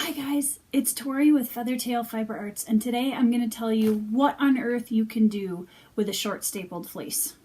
Hi guys, it's Tori with Feathertail Fiber Arts, and today I'm going to tell you what on earth you can do with a short stapled fleece.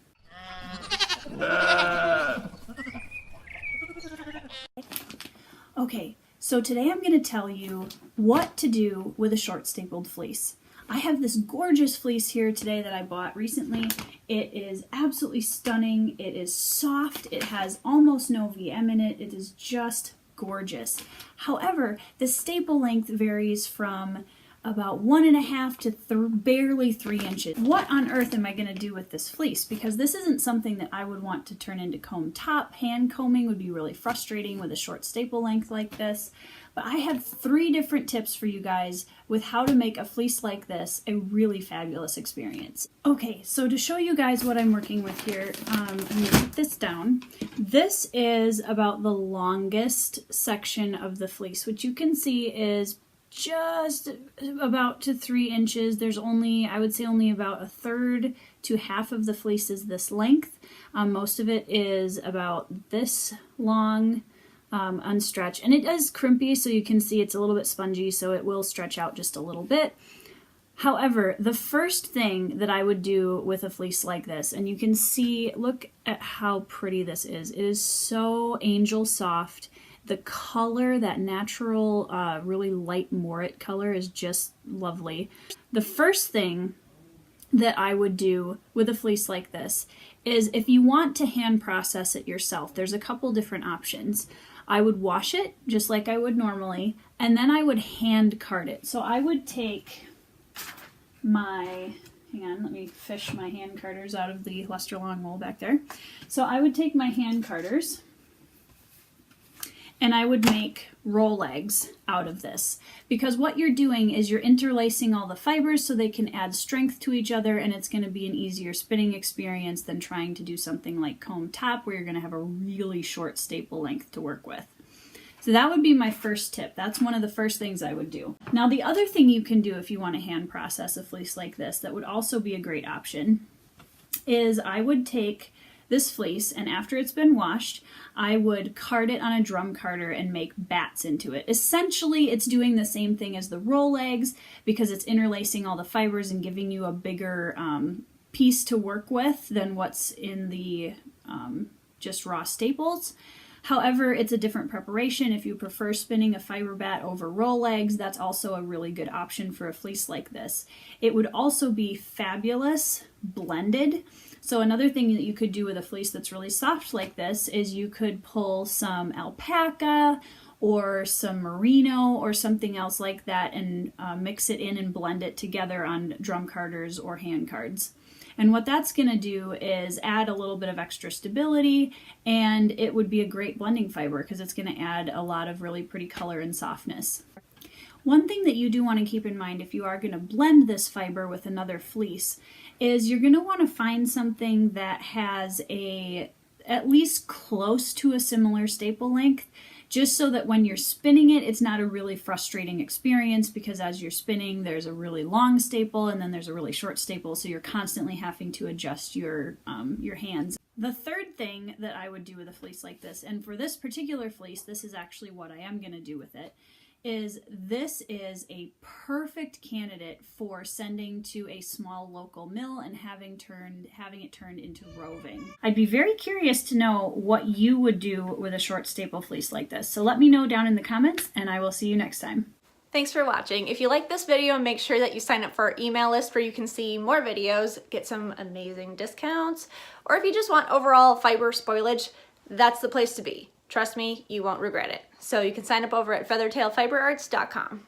Okay, so today I'm going to tell you what to do with a short stapled fleece. I have this gorgeous fleece here today that I bought recently. It is absolutely stunning. It is soft. It has almost no VM in it. It is just gorgeous. However, the staple length varies from about 1.5 to barely 3 inches. What on earth am I going to do with this fleece? Because this isn't something that I would want to turn into comb top. Hand combing would be really frustrating with a short staple length like this. But I have 3 different tips for you guys with how to make a fleece like this a really fabulous experience. Okay, so to show you guys what I'm working with here, I'm going to put this down. This is about the longest section of the fleece, which you can see is just about to 3 inches. There's only, I would say only about 1/3 to half of the fleece is this length. Most of it is about this long, unstretched, and it is crimpy, so you can see it's a little bit spongy, so it will stretch out just a little bit. However, the first thing that I would do with a fleece like this, and you can see, look at how pretty this is. It is so angel soft. The color, that natural, really light moret color is just lovely. The first thing that I would do with a fleece like this is if you want to hand process it yourself, there's a couple different options. I would wash it just like I would normally, and then I would hand card it. So I would take my, hang on, let me fish my hand carders out of the luster long wool back there. So I would take my hand carders and I would make roll legs out of this, because what you're doing is you're interlacing all the fibers so they can add strength to each other, and it's going to be an easier spinning experience than trying to do something like comb top where you're going to have a really short staple length to work with. So that would be my first tip. That's one of the first things I would do. Now the other thing you can do if you want to hand process a fleece like this that would also be a great option is I would take this fleece, and after it's been washed, I would card it on a drum carder and make bats into it. Essentially, it's doing the same thing as the roll legs because it's interlacing all the fibers and giving you a bigger piece to work with than what's in the just raw staples. However, it's a different preparation. If you prefer spinning a fiber bat over roll legs, that's also a really good option for a fleece like this. It would also be fabulous blended. So another thing that you could do with a fleece that's really soft like this is you could pull some alpaca or some merino or something else like that and mix it in and blend it together on drum carders or hand cards. And what that's going to do is add a little bit of extra stability, and it would be a great blending fiber because it's going to add a lot of really pretty color and softness. One thing that you do want to keep in mind if you are going to blend this fiber with another fleece is you're going to want to find something that has at least close to a similar staple length, just so that when you're spinning it, it's not a really frustrating experience, because as you're spinning, there's a really long staple and then there's a really short staple, so you're constantly having to adjust your hands. The third thing that I would do with a fleece like this, and for this particular fleece, this is actually what I am going to do with it, is this is a perfect candidate for sending to a small local mill and having it turned into roving. I'd be very curious to know what you would do with a short staple fleece like this. So let me know down in the comments, and I will see you next time. Thanks for watching. If you like this video, make sure that you sign up for our email list where you can see more videos, get some amazing discounts, or if you just want overall fiber spoilage, that's the place to be. Trust me, you won't regret it. So you can sign up over at feathertailfiberarts.com.